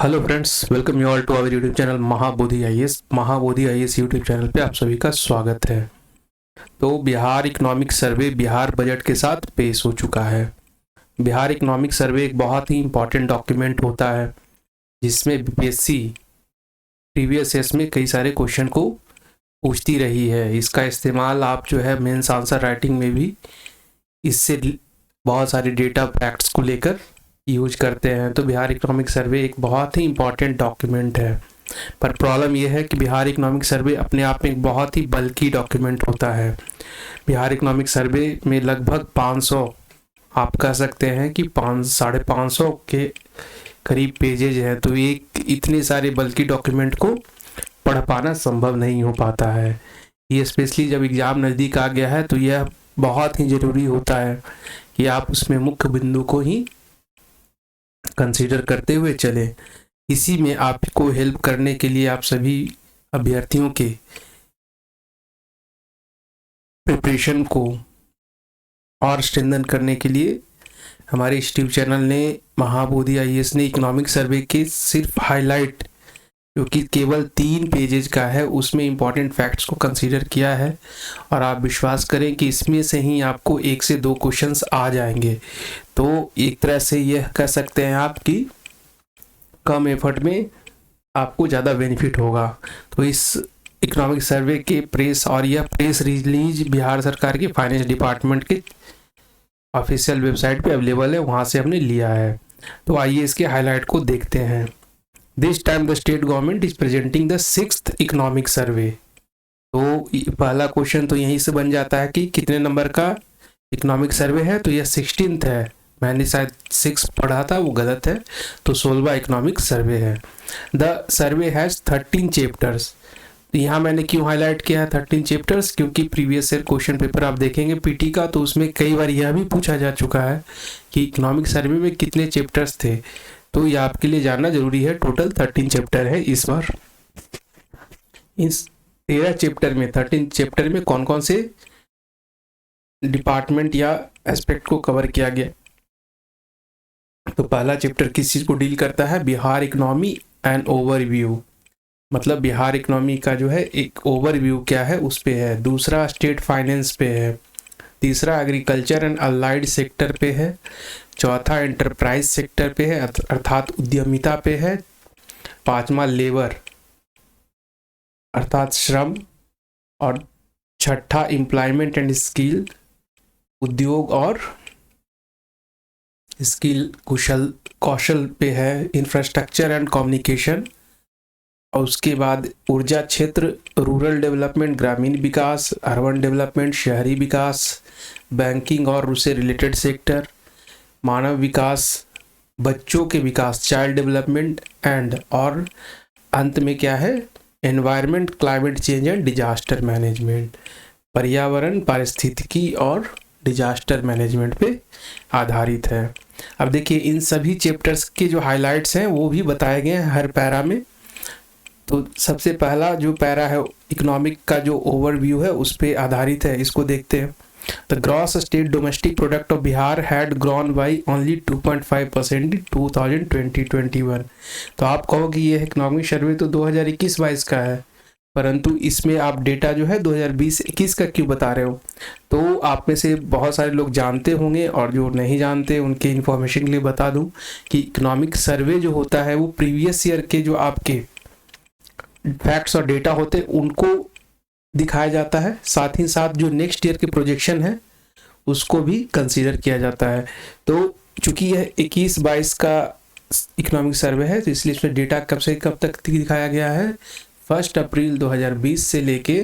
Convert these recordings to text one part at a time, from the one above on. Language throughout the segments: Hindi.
Hello friends, welcome you all to our YouTube channel Mahabodhi IAS YouTube channel पे आप सभी का स्वागत है। तो Bihar economic survey Bihar budget के साथ पेश हो चुका है। बिहार इकोनॉमिक सर्वे एक बहुत ही इंपॉर्टेंट डॉक्यूमेंट होता है जिसमें बीपीएससी प्रीवियस ईयर्स में कई सारे क्वेश्चन को पूछती रही है। इसका इस्तेमाल आप जो है मेंस आंसर राइटिंग में भी इससे बहुत सारे डेटा फैक्ट्स को लेकर यूज करते हैं। तो बिहार इकोनॉमिक सर्वे एक बहुत ही इंपॉर्टेंट डॉक्यूमेंट है, पर प्रॉब्लम यह है कि बिहार इकोनॉमिक सर्वे अपने आप में एक बहुत ही बल्की डॉक्यूमेंट होता है। बिहार इकोनॉमिक सर्वे में लगभग 500, आप कह सकते हैं कि 500-550 के करीब पेजेज हैं। तो एक इतने सारे बल्की डॉक्यूमेंट को पढ़ पाना संभव नहीं हो पाता है। ये स्पेशली जब एग्ज़ाम नज़दीक आ गया है तो यह बहुत ही ज़रूरी होता है कि आप उसमें मुख्य बिंदु को ही कंसीडर करते हुए चले। इसी में आपको हेल्प करने के लिए आप सभी अभ्यर्थियों के प्रिपरेशन को और स्ट्रेंथन करने के लिए हमारे इस यूट्यूब चैनल ने महाबोधि आईएएस ने इकोनॉमिक सर्वे के सिर्फ हाईलाइट, जो कि केवल 3 पेजेज का है, उसमें इंपॉर्टेंट फैक्ट्स को कंसीडर किया है। और आप विश्वास करें कि इसमें से ही आपको 1 से 2 क्वेश्चंस आ जाएंगे। तो एक तरह से यह कह सकते हैं आप कि कम एफर्ट में आपको ज़्यादा बेनिफिट होगा। तो इस इकोनॉमिक सर्वे के प्रेस, और यह प्रेस रिलीज बिहार सरकार के फाइनेंस डिपार्टमेंट के ऑफिशियल वेबसाइट पे अवेलेबल है, वहाँ से हमने लिया है। तो आइए इसके हाईलाइट को देखते हैं। This time the state government is presenting the 6th economic survey. तो पहला क्वेश्चन तो यहीं से बन जाता है कि कितने नंबर का इकोनॉमिक सर्वे है। तो यह 16th है। मैंने शायद 6 पढ़ा था, वो गलत है। तो 16वां इकोनॉमिक सर्वे है। The survey has 13 chapters. तो यहाँ मैंने क्यों हाईलाइट किया है 13 चैप्टर्स, क्योंकि प्रीवियस ईयर क्वेश्चन पेपर आप देखेंगे पीटी का, तो उसमें कई बार यह भी पूछा जा चुका है कि इकोनॉमिक सर्वे में कितने चैप्टर्स थे। तो ये आपके लिए जानना जरूरी है। टोटल 13 चैप्टर है इस बार। इस 13 चैप्टर में 13 चैप्टर में कौन कौन से डिपार्टमेंट या एस्पेक्ट को कवर किया गया। तो पहला चैप्टर किस चीज़ को डील करता है, बिहार इकोनॉमी एंड ओवरव्यू, मतलब बिहार इकोनॉमी का जो है एक ओवरव्यू क्या है उस पे है। दूसरा स्टेट फाइनेंस पे है। तीसरा एग्रीकल्चर एंड अलाइड सेक्टर पे है। चौथा एंटरप्राइज सेक्टर पे है, अर्थात उद्यमिता पे है। पांचवा लेबर अर्थात श्रम, और छठा एम्प्लॉयमेंट एंड स्किल, उद्योग और स्किल कौशल पे है। इंफ्रास्ट्रक्चर एंड कम्युनिकेशन, और उसके बाद ऊर्जा क्षेत्र, रूरल डेवलपमेंट ग्रामीण विकास, अर्बन डेवलपमेंट शहरी विकास, बैंकिंग और उससे रिलेटेड सेक्टर, मानव विकास, बच्चों के विकास चाइल्ड डेवलपमेंट एंड, और अंत में क्या है, environment climate change and disaster management, पर्यावरण पारिस्थितिकी और डिजास्टर मैनेजमेंट पे आधारित है। अब देखिए इन सभी चैप्टर्स के जो हाइलाइट्स हैं वो भी बताए गए हैं हर पैरा में। तो सबसे पहला जो पैरा है इकोनॉमिक का जो ओवरव्यू है उस पे आधारित है, इसको देखते हैं। The gross state domestic product of Bihar had grown by only 2.5% इन 2020-21। तो आप कहो कि ये इकोनॉमिक सर्वे तो 2021-22 का है, परंतु इसमें आप डेटा जो है 2020-21 का क्यों बता रहे हो। तो आप में से बहुत सारे लोग जानते होंगे, और जो नहीं जानते उनके इन्फॉर्मेशन के लिए बता दूं कि इकोनॉमिक सर्वे जो होता है वो प्रीवियस ईयर के जो आपके फैक्ट्स और डेटा होते हैं उनको दिखाया जाता है, साथ ही साथ जो नेक्स्ट ईयर के प्रोजेक्शन है उसको भी कंसीडर किया जाता है। तो चूंकि यह 21-22 का इकोनॉमिक सर्वे है तो इसलिए इसमें डेटा कब से कब तक दिखाया गया है, 1 अप्रैल 2020 से लेके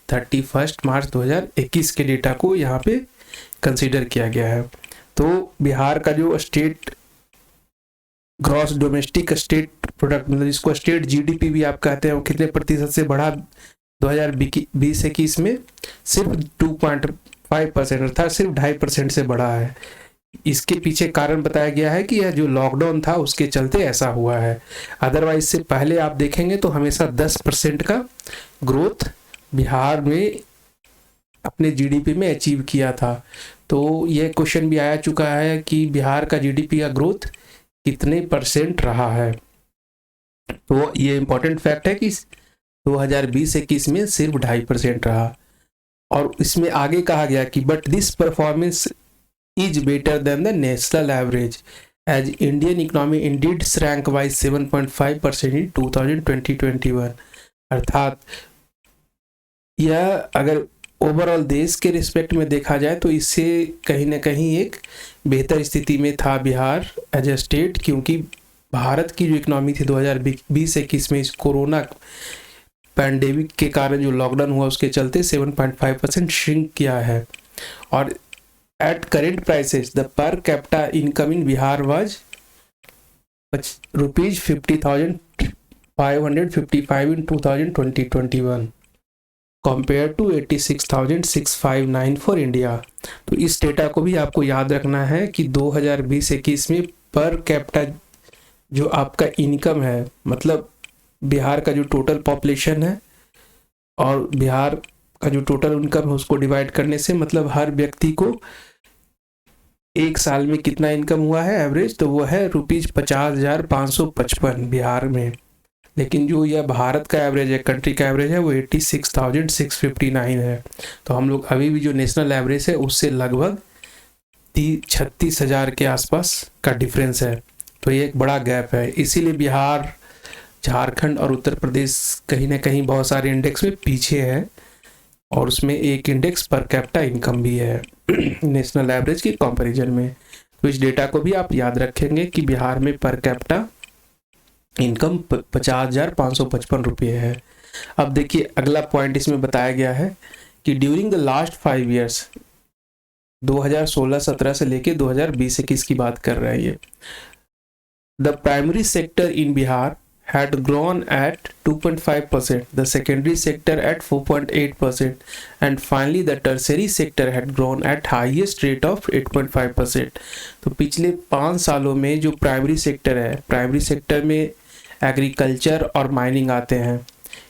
31 मार्च 2021 के डेटा को यहाँ पे कंसीडर किया गया है। तो बिहार का जो state gross domestic state product, मतलब जिसको स्टेट जीडीपी भी आप कहते हैं, वो कितने प्रतिशत से बढ़ा 2020-21 में, सिर्फ 2.5%, अर्थात सिर्फ 2.5% से बढ़ा है। इसके पीछे कारण बताया गया है कि यह जो लॉकडाउन था उसके चलते ऐसा हुआ है। अदरवाइज से पहले आप देखेंगे तो हमेशा 10% का ग्रोथ बिहार में अपने जीडीपी में अचीव किया था। तो यह क्वेश्चन भी आया चुका है कि बिहार का जीडीपी का ग्रोथ कितने % रहा है। तो ये इंपॉर्टेंट फैक्ट है कि 2020-21 में सिर्फ 2.5% रहा। और इसमें आगे कहा गया कि but this performance is better than the national average age Indian economy Indeed rank wise 7.5% इन 2020-21। अर्थात यह अगर ओवरऑल देश के रिस्पेक्ट में देखा जाए तो इससे कहीं ना कहीं एक बेहतर स्थिति में था बिहार एज ए स्टेट, क्योंकि भारत की जो इकोनॉमी थी 2020-21 में इस कोरोना पैंडेमिक के कारण जो लॉकडाउन हुआ उसके चलते 7.5% श्रिंक किया है। और at current prices the per capita income in Bihar was ₹50,555 in 2020-21 compare to 86,659 for India. तो इस डेटा को भी आपको याद रखना है कि 2020-21 में पर कैपिटा जो आपका इनकम है, मतलब बिहार का जो टोटल पॉपुलेशन है और बिहार का जो टोटल इनकम है उसको डिवाइड करने से मतलब हर व्यक्ति को एक साल में कितना इनकम हुआ है एवरेज, तो वो है ₹50,555 बिहार में। लेकिन जो यह भारत का एवरेज है, कंट्री का एवरेज है, वो 86,659 है। तो हम लोग अभी भी जो नेशनल एवरेज है उससे लगभग 36,000 के आसपास का डिफरेंस है। तो ये एक बड़ा गैप है। इसीलिए बिहार, झारखंड और उत्तर प्रदेश कहीं ना कहीं बहुत सारे इंडेक्स में पीछे है, और उसमें एक इंडेक्स पर कैपिटा इनकम भी है नेशनल एवरेज की कंपैरिजन में। तो इस डेटा को भी आप याद रखेंगे कि बिहार में पर कैपिटा इनकम 50,555 रुपये है। अब देखिए अगला पॉइंट इसमें बताया गया है कि ड्यूरिंग द लास्ट 5 ईयर्स 2016-17 से लेके 2020-21 की बात कर रहे हैं ये, the primary sector in Bihar had grown at 2.5%, the secondary sector at 4.8%, and finally the tertiary sector had grown at highest rate of 8.5%. तो पिछले 5 सालों में जो प्राइमरी सेक्टर है, प्राइमरी सेक्टर में एग्रीकल्चर और माइनिंग आते हैं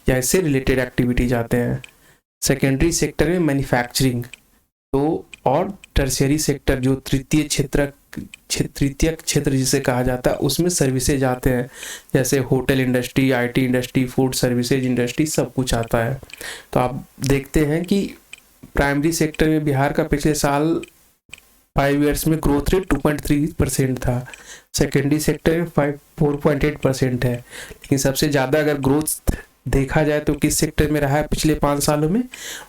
या इससे रिलेटेड एक्टिविटीज आते हैं, सेकेंडरी सेक्टर में मैन्युफैक्चरिंग, तो और टर्शियरी सेक्टर जो तृतीय क्षेत्र जिसे कहा जाता है उसमें सर्विसेज आते हैं, जैसे hotel industry, IT industry, food services industry, सब कुछ आता है। तो आप देखते हैं कि प्राइमरी सेक्टर में बिहार का पिछले साल 5 ईयर्स में ग्रोथ रेट 2.3% था, सेकेंडरी सेक्टर में 4.8% है। लेकिन सबसे ज़्यादा अगर ग्रोथ देखा जाए तो किस सेक्टर में रहा है पिछले 5 सालों में,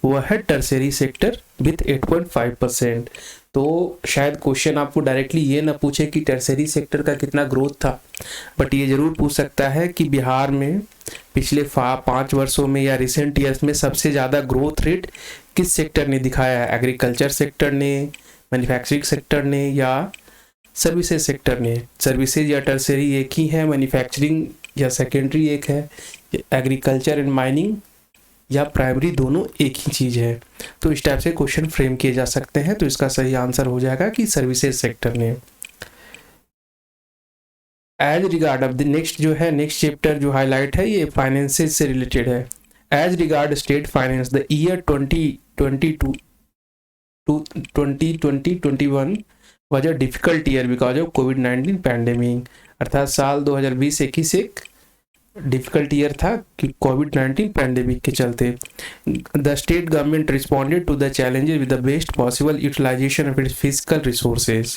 वह है टर्शियरी सेक्टर विथ 8.5%। तो शायद क्वेश्चन आपको डायरेक्टली ये ना पूछे कि टर्शियरी सेक्टर का कितना ग्रोथ था, बट ये जरूर पूछ सकता है कि बिहार में पिछले 5 वर्षों में या रिसेंट ईयर्स में सबसे ज़्यादा ग्रोथ रेट किस सेक्टर ने दिखाया है, एग्रीकल्चर सेक्टर ने, मैन्युफैक्चरिंग सेक्टर ने या सर्विसेज सेक्टर ने। सर्विसेज या टर्शियरी एक ही है, मैन्युफैक्चरिंग या सेकेंडरी एक है, एग्रीकल्चर एंड माइनिंग या प्राइमरी दोनों एक ही चीज़ है। तो इस टाइप से क्वेश्चन फ्रेम किए जा सकते हैं। तो इसका सही आंसर हो जाएगा कि सर्विसेज सेक्टर ने। एज रिगार्ड अब नेक्स्ट जो है, नेक्स्ट चैप्टर जो हाईलाइट है ये फाइनेंसेस से रिलेटेड है। As regard state finance the year 2020-21 was a difficult year because of कोविड-19 पैंडेमिक। अर्थात साल 2020-21 एक डिफिकल्ट ईयर था कि कोविड-19 पैंडेमिक के चलते। The state government responded to the challenges with the best possible utilization of its physical resources.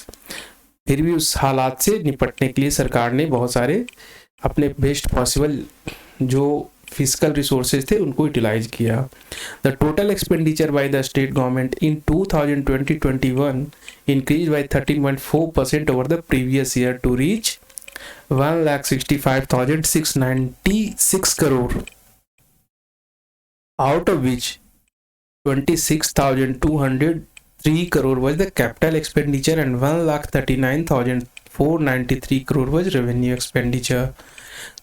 फिर भी उस हालात से निपटने के लिए सरकार ने बहुत सारे अपने बेस्ट पॉसिबल जो फिजिकल रिसोर्सेज थे उनको यूटिलाइज किया। The total expenditure by the state government in 2020-21 increase by 13.4% over the previous year to reach 1,65,696 crore, out of which 26,203 crore was the capital expenditure and 1,39,493 crore was revenue expenditure।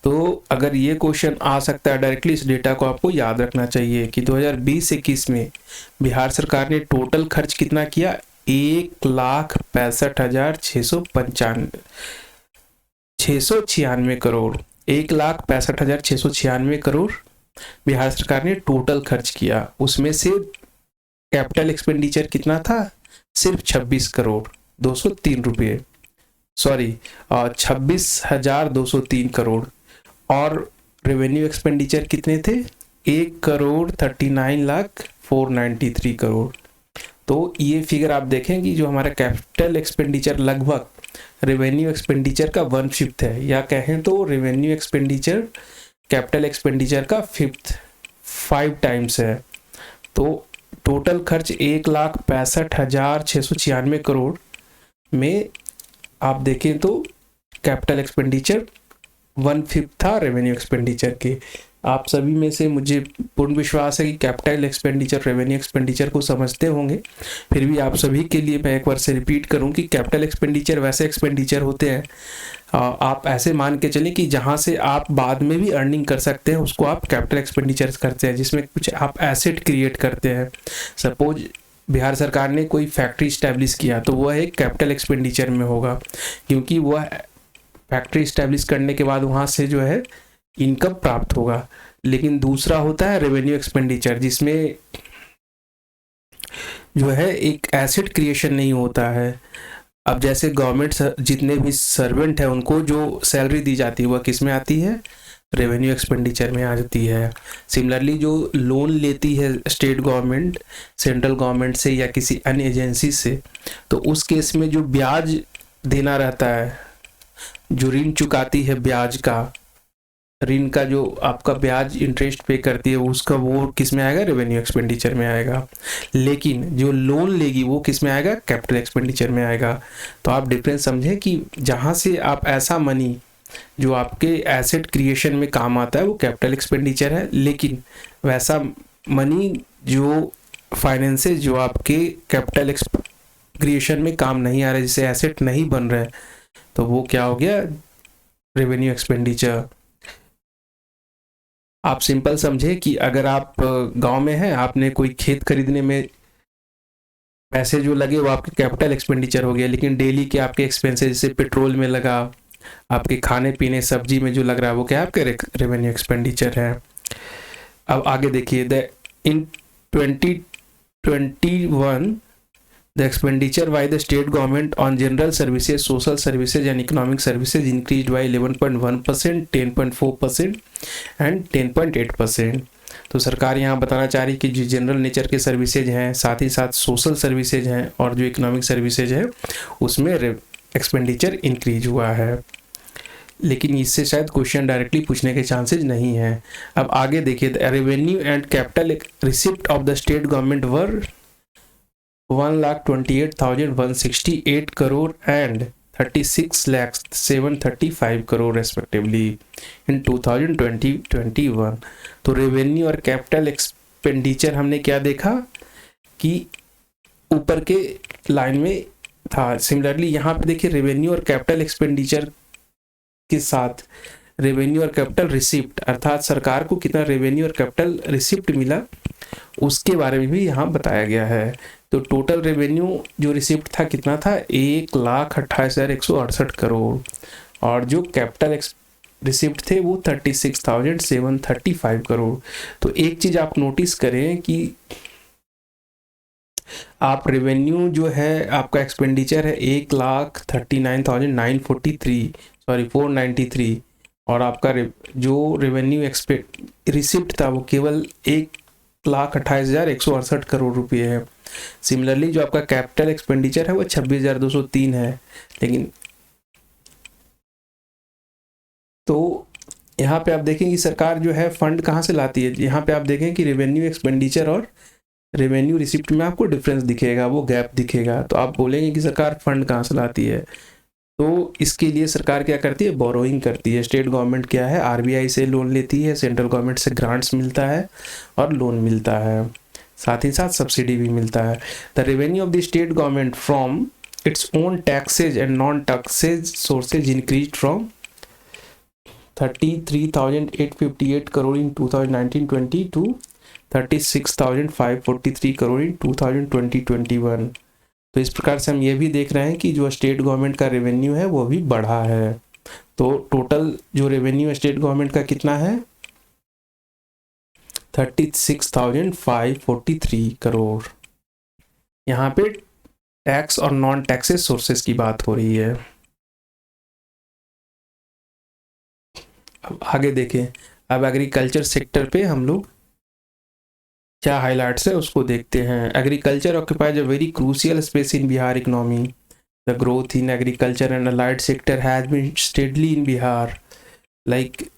तो अगर ये क्वेश्चन आ सकता है डायरेक्टली, इस डेटा को आपको याद रखना चाहिए कि 2020-21 में बिहार सरकार ने टोटल खर्च कितना किया, 1,65,696 करोड़, 1,65,696 करोड़ बिहार सरकार ने टोटल खर्च किया। उसमें से कैपिटल एक्सपेंडिचर कितना था, सिर्फ 26,203 रुपये, सॉरी 26,203 करोड़। और रेवेन्यू एक्सपेंडिचर कितने थे, 1,39,493 करोड़। तो ये फिगर आप देखें कि जो हमारा कैपिटल एक्सपेंडिचर लगभग रेवेन्यू एक्सपेंडिचर का 1/5 है, या कहें तो रेवेन्यू एक्सपेंडिचर कैपिटल एक्सपेंडिचर का 5 टाइम्स है। तो टोटल खर्च 1,65,696 करोड़ में आप देखें तो कैपिटल एक्सपेंडिचर 1/5 था रेवेन्यू एक्सपेंडिचर के। आप सभी में से मुझे पूर्ण विश्वास है कि कैपिटल एक्सपेंडिचर रेवेन्यू एक्सपेंडिचर को समझते होंगे। फिर भी आप सभी के लिए मैं एक बार से रिपीट करूं कि कैपिटल एक्सपेंडिचर वैसे एक्सपेंडिचर होते हैं, आप ऐसे मान के चलें कि जहां से आप बाद में भी अर्निंग कर सकते हैं, उसको आप कैपिटल एक्सपेंडिचर करते हैं, जिसमें कुछ आप एसेट क्रिएट करते हैं। सपोज बिहार सरकार ने कोई फैक्ट्री स्टैब्लिश किया तो वह एक कैपिटल एक्सपेंडिचर में होगा, क्योंकि वह फैक्ट्री स्टैब्लिश करने के बाद वहाँ से जो है इनकम प्राप्त होगा। लेकिन दूसरा होता है रेवेन्यू एक्सपेंडिचर, जिसमें जो है एक एसेट क्रिएशन नहीं होता है। अब जैसे गवर्नमेंट जितने भी सर्वेंट है उनको जो सैलरी दी जाती है वह किस में आती है, रेवेन्यू एक्सपेंडिचर में आ जाती है। सिमिलरली जो लोन लेती है स्टेट गवर्नमेंट सेंट्रल गवर्नमेंट से या किसी अन्य एजेंसी से, तो उस केस में जो ब्याज देना रहता है, जो ऋण चुकाती है ब्याज का, ऋण का जो आपका ब्याज इंटरेस्ट पे करती है उसका, वो किस में आएगा, रेवेन्यू एक्सपेंडिचर में आएगा। लेकिन जो लोन लेगी वो किस में आएगा, कैपिटल एक्सपेंडिचर में आएगा। तो आप डिफरेंस समझें कि जहाँ से आप ऐसा मनी जो आपके एसेट क्रिएशन में काम आता है वो कैपिटल एक्सपेंडिचर है, लेकिन वैसा मनी जो फाइनेंसेस जो आपके कैपिटल क्रिएशन में काम नहीं आ रहा है, जिससे एसेट नहीं बन रहा है, तो वो क्या हो गया, रेवेन्यू एक्सपेंडिचर। आप सिंपल समझे कि अगर आप गांव में हैं, आपने कोई खेत खरीदने में पैसे जो लगे वो आपके कैपिटल एक्सपेंडिचर हो गया, लेकिन डेली के आपके एक्सपेंसेस जैसे पेट्रोल में लगा, आपके खाने पीने सब्जी में जो लग रहा है वो क्या आपके रेवेन्यू एक्सपेंडिचर है। अब आगे देखिए, इन 2021 the expenditure by the state government on general services, social services and economic services increased by 11.1%, 10.4% and 10.8%। तो सरकार यहाँ बताना चाह रही कि जो जनरल नेचर के सर्विसेज हैं, साथ ही साथ सोशल सर्विसेज हैं और जो इकोनॉमिक सर्विसेज है उसमें एक्सपेंडिचर इंक्रीज हुआ है। लेकिन इससे शायद क्वेश्चन डायरेक्टली पूछने के चांसेस नहीं है। अब आगे देखिए, revenue and capital receipt of the state government were 1,28,168 crore and 36,735 crore respectively इन 2020-21। तो रेवेन्यू और कैपिटल एक्सपेंडिचर हमने क्या देखा कि ऊपर के लाइन में था। सिमिलरली यहाँ पे देखिए, रेवेन्यू और कैपिटल एक्सपेंडिचर के साथ रेवेन्यू और कैपिटल रिसिप्ट, अर्थात सरकार को कितना रेवेन्यू और कैपिटल रिसिप्ट मिला उसके बारे में भी यहाँ बताया गया है। तो टोटल रेवेन्यू जो रिसिप्ट था कितना था, 1,28,168 करोड़, और जो कैपिटल रिसिप्ट थे वो 36,735 करोड़। तो एक चीज आप नोटिस करें कि आप रेवेन्यू जो है आपका एक्सपेंडिचर है 493, और आपका जो रेवेन्यू रिसिप्ट था वो केवल 1,28,168 करोड़ रुपये है। सिमिलरली जो आपका कैपिटल एक्सपेंडिचर है वो 26,203 है। लेकिन तो यहाँ पे आप देखें कि सरकार जो है फंड कहाँ से लाती है। यहाँ पे आप देखें कि रेवेन्यू एक्सपेंडिचर और रेवेन्यू रिसिप्ट में आपको डिफरेंस दिखेगा, वो गैप दिखेगा। तो आप बोलेंगे कि सरकार फंड कहाँ से लाती है, तो इसके लिए सरकार क्या करती है, बोरोइंग करती है। स्टेट गवर्नमेंट क्या है, आरबीआई से लोन लेती है, सेंट्रल गवर्नमेंट से ग्रांट्स मिलता है और लोन मिलता है, साथ ही साथ सब्सिडी भी मिलता है। The revenue of the state government from its own taxes and non taxes sources increase from 33,858 crore in 2019-20 to 36,543 crore in 2020-21। तो इस प्रकार से हम ये भी देख रहे हैं कि जो स्टेट गवर्नमेंट का रेवेन्यू है वो भी बढ़ा है। तो टोटल जो रेवेन्यू स्टेट गवर्नमेंट का कितना है, 36,543 करोड़। यहाँ पे टैक्स और नॉन टैक्सेस सोर्सेस की बात हो रही है। अब आगे देखें, अब एग्रीकल्चर सेक्टर पे हम लोग क्या हाइलाइट्स है उसको देखते हैं। Agriculture occupies a very crucial space in Bihar economy. The growth in agriculture and allied sector has been steadily in Bihar, like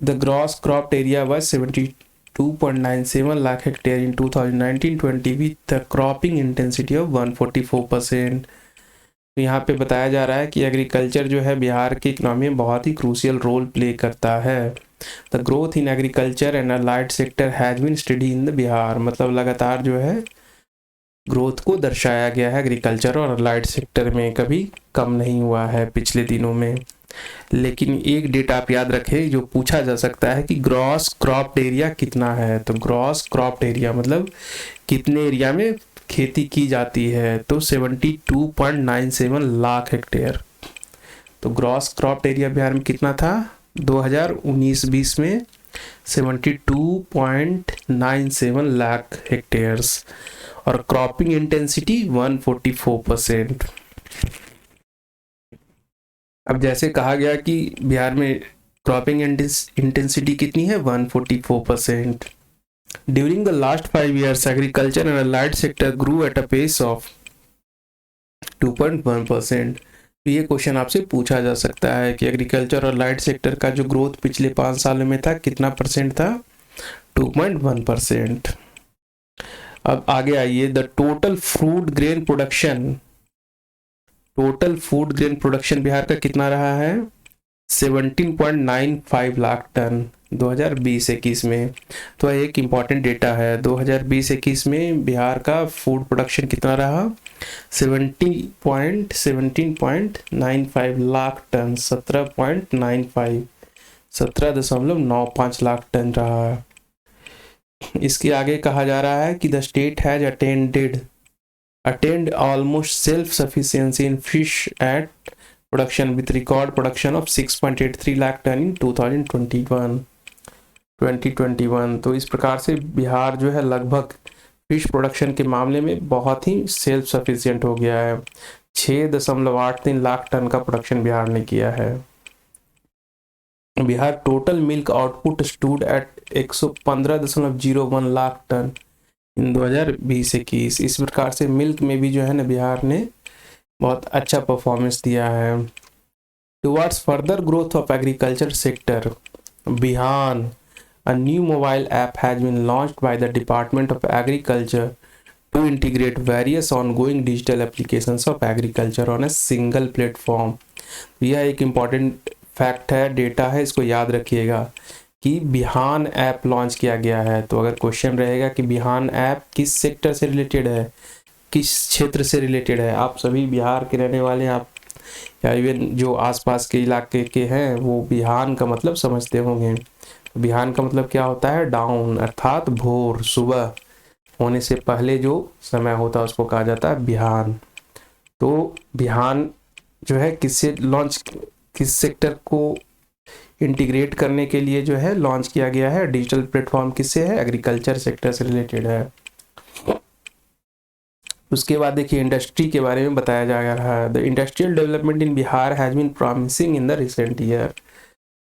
the gross cropped area was 72.97 lakh hectare in 2019-20 with the cropping intensity of 144%। तो यहाँ पे बताया जा रहा है कि एग्रीकल्चर जो है बिहार की इकोनॉमी में बहुत ही क्रूशियल रोल प्ले करता है। The growth in agriculture and allied sector has been study in the Bihar, मतलब लगातार जो है ग्रोथ को दर्शाया गया है एग्रीकल्चर और अलाइड सेक्टर में, कभी कम नहीं हुआ है पिछले दिनों में। लेकिन एक डेटा आप याद रखें जो पूछा जा सकता है कि ग्रॉस क्रॉप्ड एरिया कितना है। तो ग्रॉस क्रॉप्ड एरिया मतलब कितने एरिया में खेती की जाती है, तो 72.97 लाख हेक्टेयर। तो ग्रॉस क्रॉप्ड एरिया बिहार में कितना था 2019-20 में 72.97 लाख हेक्टेयर्स, और क्रॉपिंग इंटेंसिटी 144%। अब जैसे कहा गया कि बिहार में क्रॉपिंग इंटेंसिटी कितनी है 144%। During the last 5 years agriculture and allied sector grew at a pace of 2.1%। तो ये क्वेश्चन आपसे पूछा जा सकता है कि एग्रीकल्चर और अलाइड सेक्टर का जो ग्रोथ पिछले 5 सालों में था कितना परसेंट था, 2.1%। अब आगे आइए, the total food grain production, total food grain production Bihar का कितना रहा है 17.95 लाख टन 2020-21 में। तो एक इम्पॉर्टेंट डेटा है, 2020-21 में बिहार का फूड प्रोडक्शन कितना रहा 17.95 लाख टन, 17.95 लाख टन रहा है। इसके आगे कहा जा रहा है कि the state has attained almost self-sufficiency in fish at production with record production of 6.83 lakh ton in 2021। तो इस प्रकार से बिहार जो है लगभग फिश प्रोडक्शन के मामले में बहुत ही सेल्फ सफिशिएंट हो गया है। 6.83 लाख टन का प्रोडक्शन बिहार ने किया है। Bihar total milk output stood at 115.01 lakh ton in 2020-21। इस प्रकार से मिल्क में भी जो है ना बिहार ने बहुत अच्छा परफॉर्मेंस दिया है। Towards further growth of agriculture sector, Bihar a new mobile app has been launched by the department of agriculture to integrate various ongoing digital applications of agriculture on a single platform. यह एक इम्पॉर्टेंट फैक्ट है, डेटा है, इसको याद रखिएगा कि बिहान ऐप लॉन्च किया गया है। तो अगर क्वेश्चन रहेगा कि बिहान ऐप किस सेक्टर से रिलेटेड है, किस क्षेत्र से रिलेटेड है, आप सभी बिहार के रहने वाले आप या इवन जो आसपास के इलाके के हैं वो बिहान का मतलब समझते होंगे। बिहान का मतलब क्या होता है, डाउन, अर्थात भोर, सुबह होने से पहले जो समय होता है उसको कहा जाता है बिहान। तो बिहान जो है किससे लॉन्च, किस सेक्टर को इंटीग्रेट करने के लिए जो है लॉन्च किया गया है, डिजिटल प्लेटफॉर्म किससे है, एग्रीकल्चर सेक्टर से रिलेटेड है। उसके बाद देखिए इंडस्ट्री के बारे में बताया जा रहा है। The industrial development in Bihar has been promising in the recent year.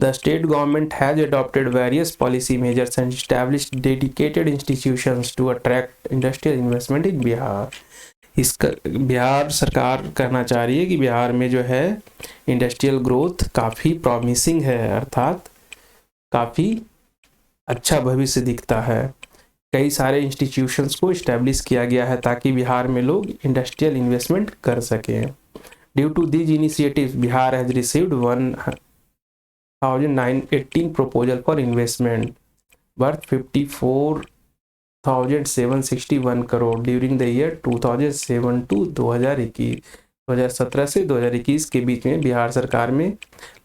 The state government has adopted various policy measures and established dedicated institutions to attract industrial investment in Bihar. इसका बिहार सरकार कहना चाह रही है कि बिहार में जो है इंडस्ट्रियल ग्रोथ काफ़ी प्रॉमिसिंग है, अर्थात काफ़ी अच्छा भविष्य दिखता है। कई सारे इंस्टीट्यूशंस को इस्टेब्लिश किया गया है ताकि बिहार में लोग इंडस्ट्रियल इन्वेस्टमेंट कर सकें। Due to these initiatives Bihar has received 1918 proposal for investment worth 54,761 crore during the year 2007 to 2021। 2017 से 2021 के बीच में बिहार सरकार में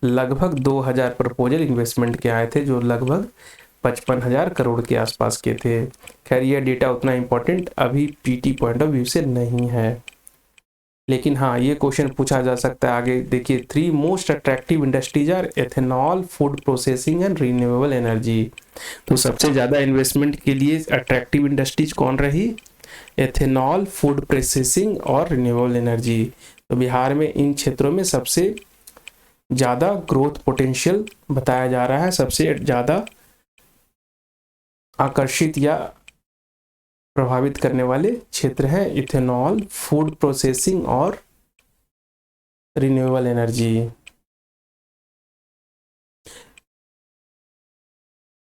लगभग 2000 प्रपोजल इन्वेस्टमेंट के आए थे, जो लगभग 55,000 करोड़ के आसपास के थे। खैर ये डेटा उतना इम्पोर्टेंट अभी पीटी पॉइंट ऑफ व्यू से नहीं है, लेकिन हाँ ये क्वेश्चन पूछा जा सकता है। आगे देखिए, 3 most attractive industries are ethanol, food processing and renewable energy. तो सबसे ज़्यादा इन्वेस्टमेंट के लिए अट्रैक्टिव इंडस्ट्रीज कौन रही, एथेनॉल, फूड प्रोसेसिंग और रिन्यूएबल एनर्जी। तो बिहार में इन क्षेत्रों में सबसे ज़्यादा ग्रोथ पोटेंशियल बताया जा रहा है। सबसे ज़्यादा आकर्षित या प्रभावित करने वाले क्षेत्र हैं इथेनॉल, फूड प्रोसेसिंग और रिन्यूएबल एनर्जी।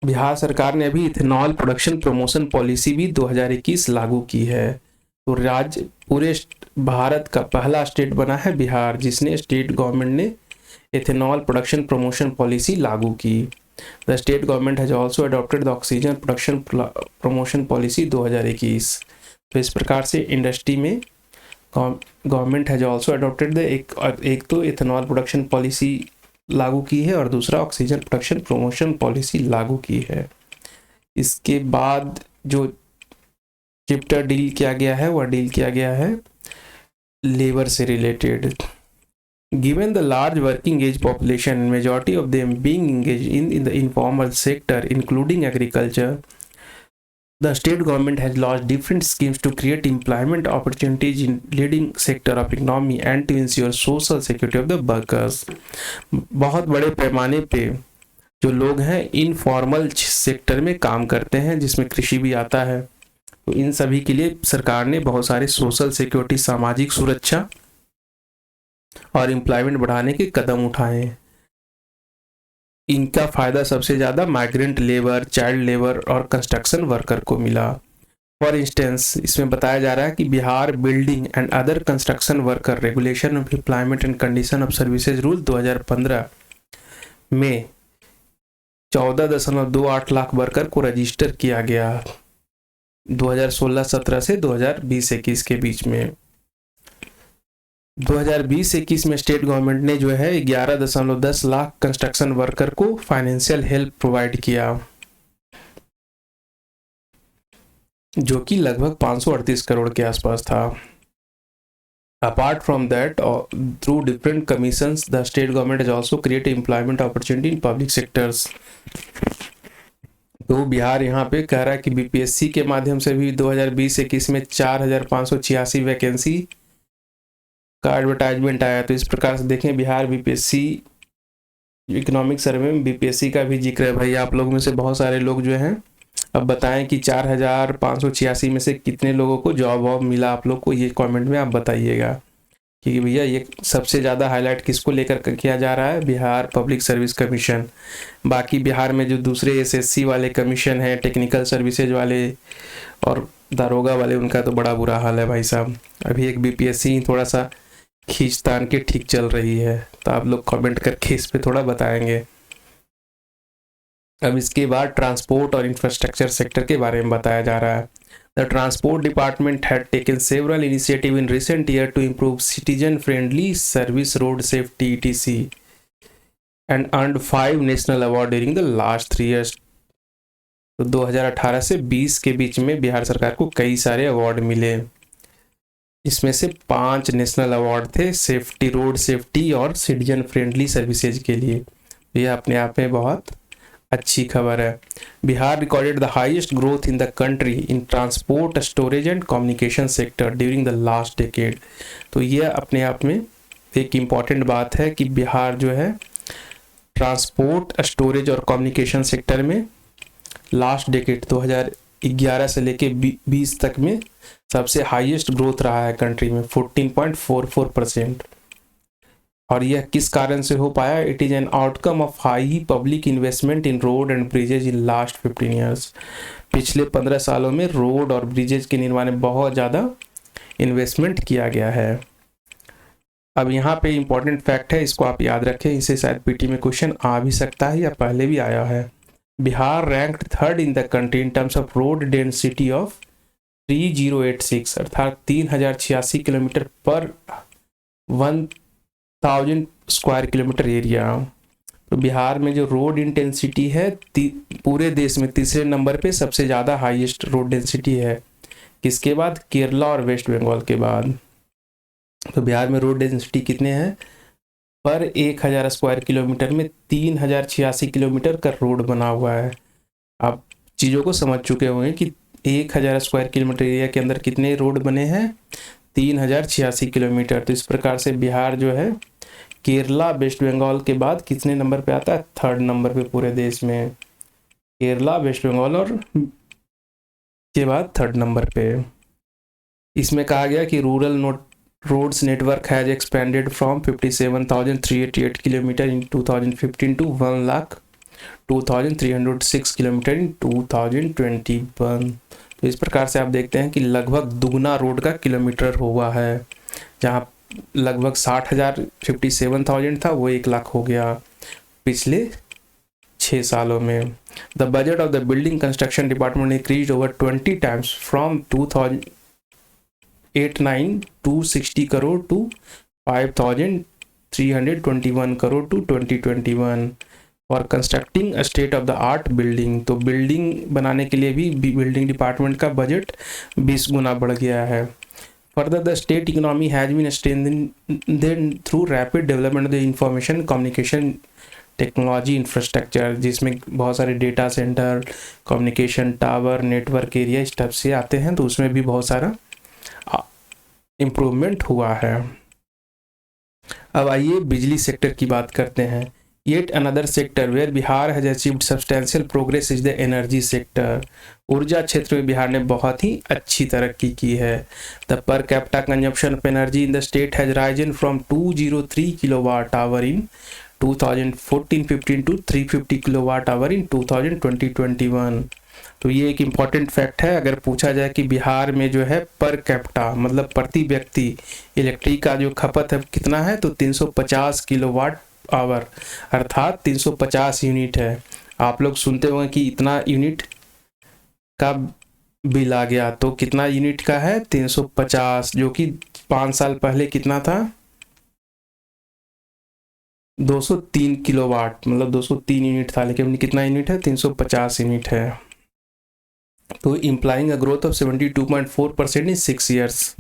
बिहार सरकार ने अभी इथेनॉल प्रोडक्शन प्रमोशन पॉलिसी भी 2021 लागू की है। तो राज्य पूरे भारत का पहला स्टेट बना है बिहार, जिसने स्टेट गवर्नमेंट ने इथेनॉल प्रोडक्शन प्रमोशन पॉलिसी लागू की। The state government has also adopted the oxygen production promotion policy 2021। तो इस प्रकार से इंडस्ट्री में government has also adopted the एक तो इथेनॉल प्रोडक्शन पॉलिसी लागू की है और दूसरा ऑक्सीजन प्रोडक्शन प्रमोशन पॉलिसी लागू की है। इसके बाद जो चैप्टर डील किया गया है वह डील किया गया है लेबर से related. Given the large working age population and majority of them being engaged in the informal sector, including agriculture, the state government has launched different schemes to create employment opportunities in leading sector of economy and to ensure social security of the workers. बहुत बड़े पैमाने पे जो लोग हैं इनफॉर्मल सेक्टर में काम करते हैं, जिसमें कृषि भी आता है, तो इन सभी के लिए सरकार ने बहुत सारे सोशल सिक्योरिटी, सामाजिक सुरक्षा और एम्प्लॉयमेंट बढ़ाने के कदम उठाए। इनका फायदा सबसे ज़्यादा माइग्रेंट लेबर, चाइल्ड लेबर और कंस्ट्रक्शन वर्कर को मिला। फॉर इंस्टेंस, इसमें बताया जा रहा है कि Bihar building and other construction worker regulation of employment and condition of services rule 2015 में 14.28 लाख वर्कर को रजिस्टर किया गया 2016-17 से 2020-21 के बीच में। 2020-21 में स्टेट गवर्नमेंट ने जो है 11.10 लाख कंस्ट्रक्शन वर्कर को फाइनेंशियल हेल्प प्रोवाइड किया, जो कि लगभग 538 करोड़ के आसपास था। Apart from that, through different commissions the state government has also created employment opportunity in public sectors. तो बिहार यहाँ पे कह रहा है कि बीपीएससी के माध्यम से भी 2020-21 में 4,586 वैकेंसी का एडवर्टाइजमेंट आया। तो इस प्रकार से देखें, बिहार बीपीएससी इकोनॉमिक सर्वे में बीपीएससी का भी जिक्र है। भाई आप लोग में से बहुत सारे लोग जो हैं अब बताएं कि 4,586 में से कितने लोगों को जॉब वॉब मिला आप लोग को, ये कमेंट में आप बताइएगा कि भैया ये सबसे ज़्यादा हाईलाइट किसको लेकर किया जा रहा है, बिहार पब्लिक सर्विस कमीशन। बाकी बिहार में जो दूसरे एसएससी वाले कमीशन हैं, टेक्निकल सर्विसेज वाले और दारोगा वाले, उनका तो बड़ा बुरा हाल है भाई साहब। अभी एक बीपीएससी थोड़ा सा खींचतान के ठीक चल रही है, तो आप लोग कमेंट करके इस पे थोड़ा बताएंगे। अब इसके बाद ट्रांसपोर्ट और इंफ्रास्ट्रक्चर सेक्टर के बारे में बताया जा रहा है। The transport department had taken several initiative in recent year to improve citizen friendly service, road safety ETC and earned 5 national award during the last 3 years. तो 2018 से 20 के बीच में बिहार सरकार को कई सारे अवार्ड मिले, इसमें से 5 नेशनल अवार्ड थे सेफ्टी, रोड सेफ्टी और सिटीजन फ्रेंडली सर्विसेज के लिए। यह अपने आप में बहुत अच्छी खबर है। Bihar recorded the highest growth in the country in transport, storage and communication sector during the last decade. तो यह अपने आप में एक इम्पॉर्टेंट बात है कि बिहार जो है ट्रांसपोर्ट, स्टोरेज और कम्युनिकेशन सेक्टर में लास्ट डेकेड 2011 से लेके 20 तक में सबसे हाईएस्ट ग्रोथ रहा है कंट्री में, 14.44%। और यह किस कारण से हो पाया? It is an outcome of high public investment in road and bridges in last 15 years. पिछले 15 सालों में रोड और ब्रिजेज के निर्माण में बहुत ज़्यादा इन्वेस्टमेंट किया गया है। अब यहाँ पे इंपॉर्टेंट फैक्ट है, इसको आप याद रखें, इसे शायद पीटी में क्वेश्चन आ भी सकता है या पहले भी आया है। Bihar ranked 3rd in the country in terms of road density of 3086, अर्थात 3086 किलोमीटर पर 1000 स्क्वायर किलोमीटर एरिया। तो बिहार में जो रोड इंटेंसिटी है पूरे देश में तीसरे नंबर पे सबसे ज़्यादा हाईएस्ट रोड डेंसिटी है, किसके बाद? केरला और वेस्ट बंगाल के बाद। तो बिहार में रोड डेंसिटी कितने हैं? पर 1000 स्क्वायर किलोमीटर में 3086 किलोमीटर का रोड बना हुआ है। आप चीज़ों को समझ चुके होंगे कि 1000 स्क्वायर किलोमीटर एरिया के अंदर कितने रोड बने हैं? 3086 किलोमीटर। तो इस प्रकार से बिहार जो है केरला वेस्ट बंगाल के बाद कितने नंबर पे आता है? 3rd नंबर पे पूरे देश में। केरला, वेस्ट बंगाल और के बाद 3rd नंबर पे। इसमें कहा गया कि rural roads network has expanded from 57,388 kilometre in 2015 to 1,02,306 kilometre in 2021। तो इस प्रकार से आप देखते हैं कि लगभग दुगना रोड का किलोमीटर हुआ है। जहाँ लगभग 57,000 था, वो 1 लाख हो गया पिछले 6 सालों में। The budget of the building construction department increase over 20 times from 2,089 crore to 5,321 crore to 2021 for constructing a state of the art building. तो बिल्डिंग बनाने के लिए भी बिल्डिंग डिपार्टमेंट का बजट 20 गुना बढ़ गया है। Further the state economy has been strengthened through rapid development of the information communication technology infrastructure, जिसमें बहुत सारे data centre, communication tower, network area इस टाइप से आते हैं। तो उसमें भी बहुत सारा इम्प्रूवमेंट हुआ है। अब आइए बिजली सेक्टर की बात करते हैं। Yet another sector where Bihar has achieved substantial progress is the energy sector। ऊर्जा क्षेत्र में बिहार ने बहुत ही अच्छी तरक्की की है। The per capita consumption of energy in the state has risen from 203 kilowatt hour in 2014-15 to 350 kilowatt hour in 2020-21। तो ये एक इम्पॉर्टेंट फैक्ट है। अगर पूछा जाए कि बिहार में जो है पर कैपिटा मतलब प्रति व्यक्ति इलेक्ट्रिक का जो खपत है कितना है, तो 350 किलोवाट आवर अर्थात 350 यूनिट है। आप लोग सुनते होंगे कि इतना यूनिट का बिल आ गया, तो कितना यूनिट का है? 350, जो कि 5 साल पहले कितना था? 203 किलोवाट मतलब 203 यूनिट था, लेकिन कितना यूनिट है? 350 यूनिट है। तो implying a growth of 72.4% in 6 years.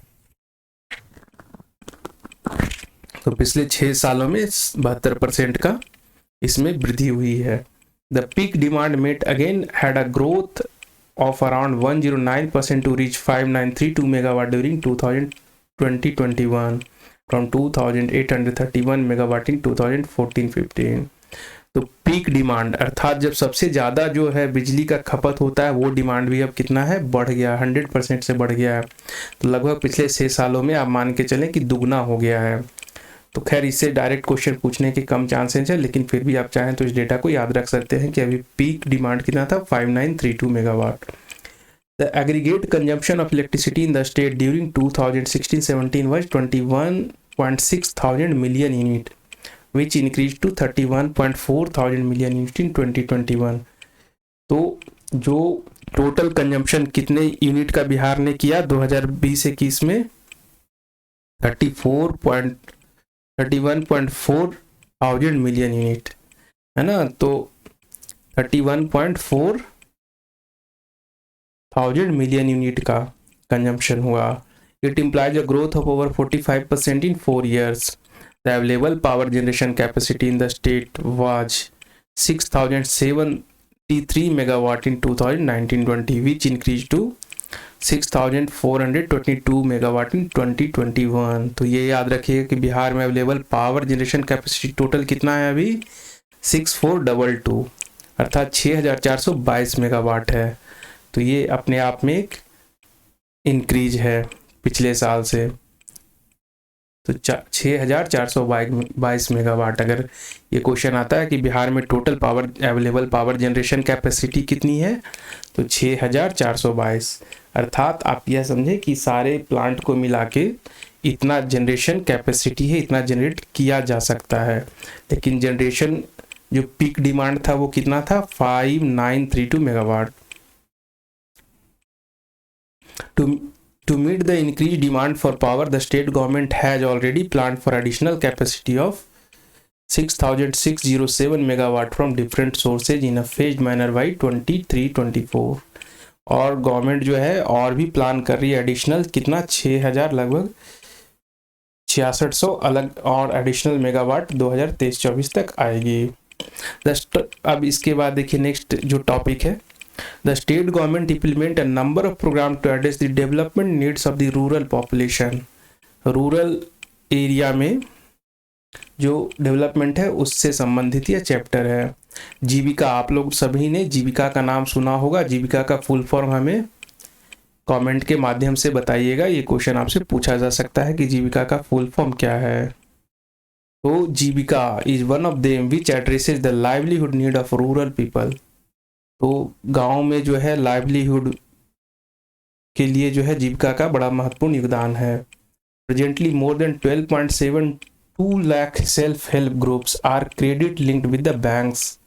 तो पिछले 6 सालों में 72% का इसमें वृद्धि हुई है। The peak demand met again had a growth of around 109% to reach 5932 megawatt during 2020-21 from 2831 megawatt in 2014-15। तो पीक डिमांड अर्थात जब सबसे ज़्यादा जो है बिजली का खपत होता है, वो डिमांड भी अब कितना है? बढ़ गया, 100% से बढ़ गया है। तो लगभग पिछले 6 सालों में आप मान के चलें कि दुगना हो गया है। तो खैर इससे डायरेक्ट क्वेश्चन पूछने के कम चांसेस है, लेकिन फिर भी आप चाहें तो इस डेटा को याद रख सकते हैं कि अभी पीक डिमांड कितना था? 5932 megawatt. The aggregate consumption of electricity in the state during 2016-17 was 21.6 thousand million unit which increased to 31.4 thousand million unit in 2021। तो जो टोटल कंजम्पशन कितने यूनिट का बिहार ने किया 2020-21 में? 31.4 थाउजेंड मिलियन यूनिट है ना। तो 31.4 थाउजेंड मिलियन यूनिट का कंजम्पशन हुआ। It implies a growth of over 45% in 4 years। The available power generation capacity in the state was 6,073 megawatt in 2019-20, which increased to 6,422 megawatt in 2021। तो ये याद रखिएगा कि बिहार में available power generation capacity total कितना है अभी? 6422 अर्थात 6,422 मेगावाट है। तो ये अपने आप में एक इंक्रीज है पिछले साल से। तो 6,422 मेगावाट। अगर ये क्वेश्चन आता है कि बिहार में total power available power generation capacity कितनी है, तो 6,422 अर्थात आप यह समझे कि सारे प्लांट को मिला के इतना जनरेशन कैपेसिटी है, इतना जनरेट किया जा सकता है। लेकिन जनरेशन जो पीक डिमांड था वो कितना था? 5932 megawatt. To meet the increased demand for power, the state government has already planned for additional capacity of 6,607 megawatt from different sources in a phased manner by 23-24। और गवर्नमेंट जो है और भी प्लान कर रही है एडिशनल कितना? 6,000 लगभग 6600 अलग और एडिशनल मेगावाट 2023-24 तक आएगी। अब इसके बाद देखिए नेक्स्ट जो टॉपिक है, The state government implement a number of programs to address the development needs of the rural population। Rural area में जो डेवलपमेंट है उससे संबंधित यह चैप्टर है। जीविका, आप लोग सभी ने जीविका का नाम सुना होगा। जीविका का फुल फॉर्म हमें कमेंट के माध्यम से बताइएगा। ये क्वेश्चन आपसे पूछा जा सकता है कि जीविका का फुल फॉर्म क्या है। तो Jeevika is one of them which addresses the livelihood need of rural people. तो गांव में जो है लाइवलीहुड के लिए जो है जीविका का बड़ा महत्वपूर्ण योगदान है। Presently more than 12.72 lakh self help groups are credit linked with the banks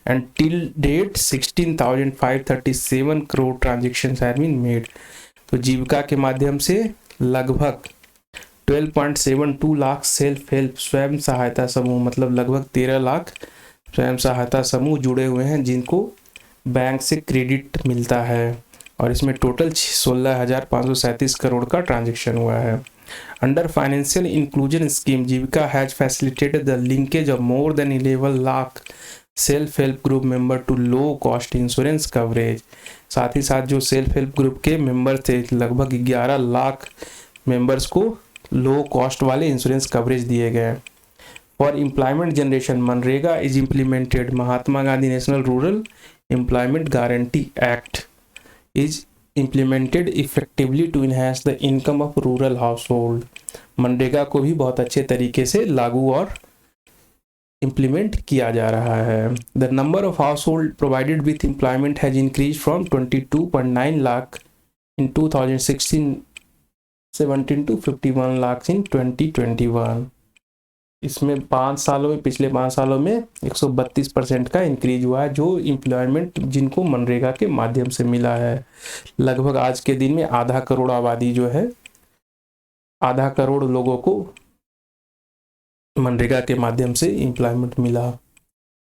and till date 16,537 crore transactions have been made. तो जीविका के माध्यम से लगभग 12.72 लाख सेल्फ हेल्प स्वयं सहायता समूह, मतलब लगभग 13 लाख स्वयं सहायता समूह जुड़े हुए हैं जिनको बैंक से क्रेडिट मिलता है, और इसमें टोटल 16,537 करोड़ का ट्रांजेक्शन हुआ है। Under financial inclusion scheme Jeevika has facilitated the linkage of more than 11 lakh self help group member to low cost insurance coverage. साथ ही साथ जो सेल्फ हेल्प ग्रुप के मेंबर थे लगभग 11 लाख मेंबर्स को लो कॉस्ट वाले इंश्योरेंस कवरेज दिए गए। फॉर एम्प्लॉयमेंट जनरेशन मनरेगा is implemented. Mahatma Gandhi national rural employment guarantee act is implemented effectively to enhance the income of rural household. MNREGA को भी बहुत अच्छे तरीके से लागू और इम्प्लीमेंट किया जा रहा है। The number of household provided with employment has increase from 22.9 lakh in 2016-17 to 51 lakh in 2021। इसमें 5 सालों में, पिछले 5 सालों में 132% का इंक्रीज हुआ है जो एम्प्लॉयमेंट जिनको मनरेगा के माध्यम से मिला है। लगभग आज के दिन में आधा करोड़ आबादी जो है, आधा करोड़ लोगों को मनरेगा के माध्यम से एम्प्लॉयमेंट मिला।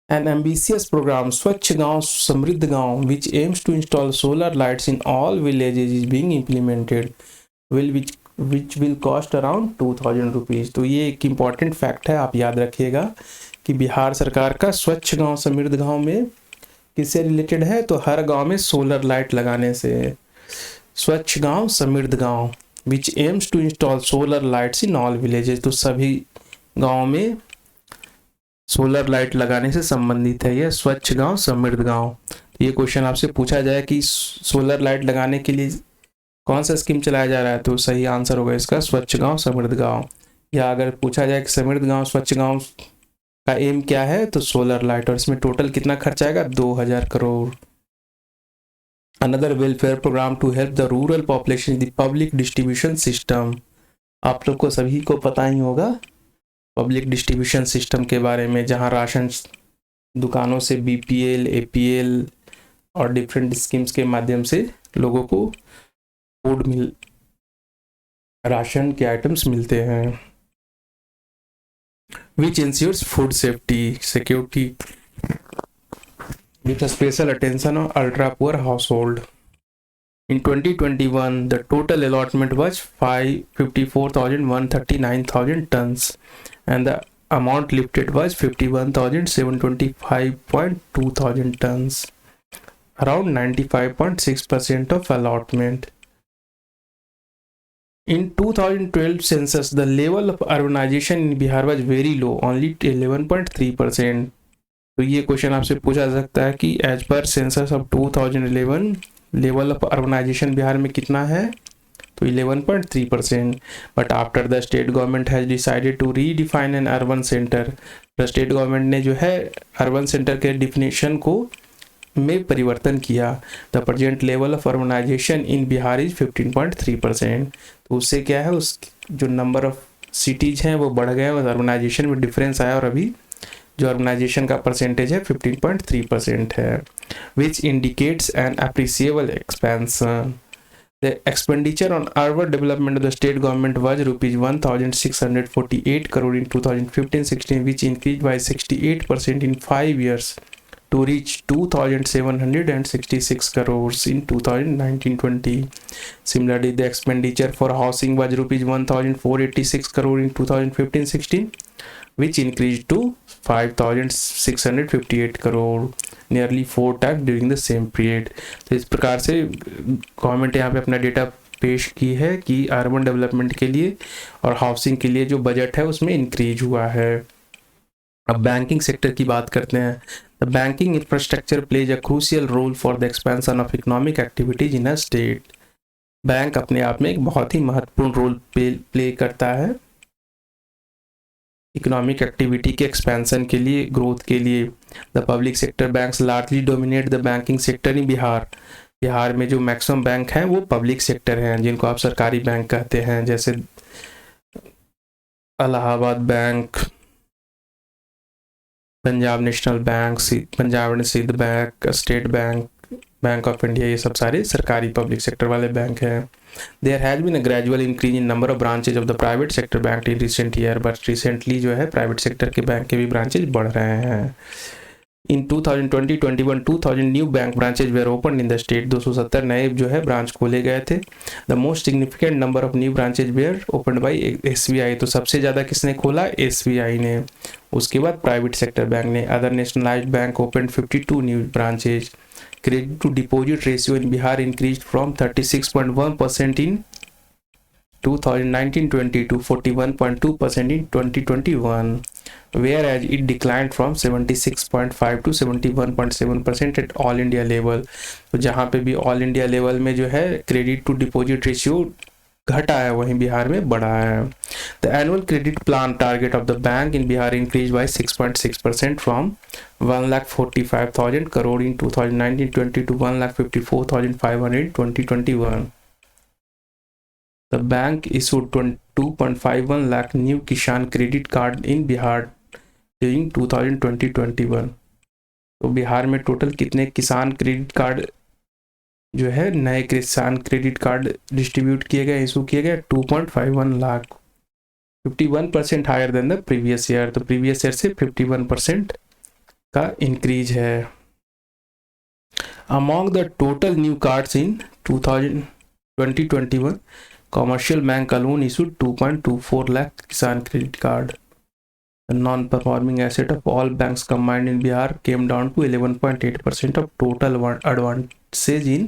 एन एम्बिशियस प्रोग्राम स्वच्छ गांव समृद्ध गांव which aims to install solar lights in all villages is being implemented which will cost around 2,000 rupees. तो ये एक इम्पॉर्टेंट फैक्ट है, आप याद रखिएगा कि बिहार सरकार का स्वच्छ गांव समृद्ध गांव में किससे रिलेटेड है, तो हर गांव में सोलर लाइट लगाने से। स्वच्छ गांव समृद्ध गांव which aims to install solar lights in all villages, तो सभी गांव में सोलर लाइट लगाने से संबंधित है यह स्वच्छ गांव समृद्ध गांव। ये क्वेश्चन आपसे पूछा जाए कि सोलर लाइट लगाने के लिए कौन सा स्कीम चलाया जा रहा है, तो सही आंसर होगा इसका स्वच्छ गांव समृद्ध गांव। या अगर पूछा जाए कि समृद्ध गांव स्वच्छ गांव का एम क्या है, तो सोलर लाइट, और इसमें टोटल कितना खर्चा आएगा, 2,000 crore. Another welfare programme to help the rural population the public distribution system. आप लोग को सभी को पता ही होगा पब्लिक डिस्ट्रीब्यूशन सिस्टम के बारे में, जहां राशन दुकानों से बीपीएल, एपीएल और डिफरेंट स्कीम्स के माध्यम से लोगों को राशन के आइटम्स मिलते हैं। Which ensures food safety security with a special attention on ultra poor household. In 2021, the total allotment was 54,139,000 tons and the amount lifted was 51,725.2 thousand tons, around 95.6% of allotment. In 2012 census, the level of urbanization in Bihar was very low, only 11.3%. तो ये क्वेश्चन आपसे पूछा जा सकता है कि as per census of 2011 level of urbanisation Bihar में कितना है, तो 11.3%। But after the state government has decided to redefine an urban centre, the state government ने जो है अर्बन सेंटर के डिफिनेशन को में परिवर्तन किया। The present level of urbanisation in Bihar is 15.3%। तो उससे क्या है, उस जो नंबर ऑफ सिटीज हैं वो बढ़ गए और अर्बनाइजेशन में डिफरेंस आया, और अभी जो अर्बनाइजेशन का परसेंटेज है 15.3% है, which indicates an appreciable expansion. The expenditure on urban development of the state government was ₹1,648 crore in 2015-16, which increase by 68% इन 5 years to reach 2,766 crores in 2019-20. Similarly, the expenditure for housing was ₹1,486 crore in 2015-16, which increased to 5,658 crore, nearly 4 times during the same period. तो इस प्रकार से गवर्नमेंट यहाँ पे अपना डेटा पेश की है कि अर्बन डेवलपमेंट के लिए और हाउसिंग के लिए जो बजट है उसमें इंक्रीज हुआ है। अब बैंकिंग सेक्टर की बात करते हैं। The banking infrastructure plays a crucial role for the expansion of economic activities in a state. Bank अपने आप में एक बहुत ही महत्वपूर्ण रोल प्ले करता है इकोनॉमिक एक्टिविटी के एक्सपेंशन के लिए, ग्रोथ के लिए। The public sector banks largely dominate the banking sector in Bihar. Bihar में जो मैक्सिमम बैंक हैं वो पब्लिक सेक्टर हैं, जिनको आप सरकारी बैंक कहते हैं, जैसे Allahabad bank, Punjab national bank, Punjab and Sindh bank, state bank, bank of India, ये सब सारे सरकारी पब्लिक सेक्टर वाले बैंक हैं। There has been a gradual increase in number of branches of the private sector bank in recent year, but recently जो है प्राइवेट सेक्टर के बैंक के भी ब्रांचेज बढ़ रहे हैं। In 2020-21 2000 new bank branches were open in the state. 270 नए जो है ब्रांच खोले गए थे। The most significant number of new branches were open by SBI. तो सबसे ज़्यादा किसने खोला? एसबीआई ने। उसके बाद प्राइवेट सेक्टर बैंक ने। Other nationalised bank open 52 new branches. Credit to deposit ratio in Bihar increase from 36.1% in 2019-20 to 41.2% in 2021, whereas it declined from 76.5 to 71.7% at all India level। तो जहाँ पे भी ऑल इंडिया लेवल में जो है क्रेडिट टू डिपॉजिट रेशियो घटा है, वहीं बिहार में बढ़ा है। The annual credit plan target of the bank in Bihar increase by 6.6% from 1,45,000 crore in 2019-20 to 1,54,500 in 2021। The bank issued 2.51 lakh new Kishan credit card in Bihar during 2020-21। तो बिहार में टोटल कितने किसान क्रेडिट कार्ड जो है, नए किसान क्रेडिट कार्ड डिस्ट्रीब्यूट किए गए, इशू किए गए? 2.51 lakh, 51% higher than the previous year. तो प्रीवियस ईयर से 51% का इंक्रीज है। Among the total new cards in 2020-21, commercial bank alone issued 2.24 lakh Kisan credit card। The non-performing asset of all banks combined in Bihar came down to 11.8% of total advances in